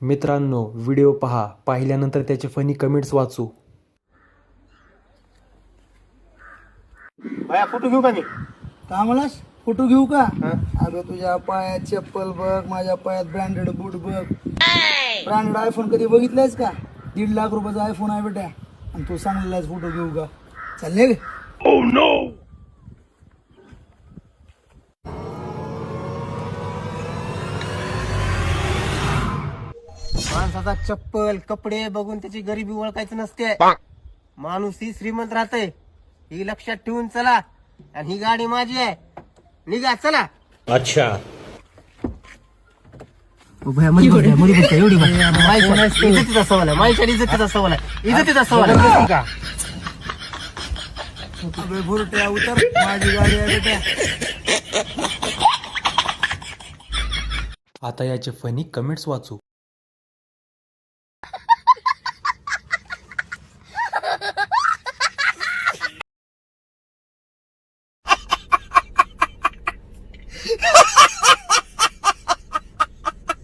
मित्रांनो, व्हिडिओ पहा, पाहिल्यानंतर त्याचे फनी कमेंट्स वाचू. भया फोटो घेऊ का मी? का म्हणलास फोटो घेऊ का? अगं तुझ्या पायात चप्पल बघ, माझ्या पायात ब्रँडेड बूट बघ. ब्रँडेड आयफोन कधी बघितलायस का? 1.5 लाख रुपयाचा आयफोन आहे बेटा, आणि तू सांगलास फोटो घेऊ का? चालले गे. माणसाचा चप्पल कपडे बघून त्याची गरिबी ओळखायचं नसते. माणूस ही श्रीमंत राहतय ही लक्षात ठेवून चला. आणि ही गाडी माझी आहे, निघा चला. अच्छा. एवढी इज्जतीचा सवाल आहे, माझ्या इज्जतीचा सवाल आहे, इज्जतीचा सवाल आहे. अबे भुरट्या उतर, माझी गाडी आहे बेटा. आता याचे फनी कमेंट्स वाचू.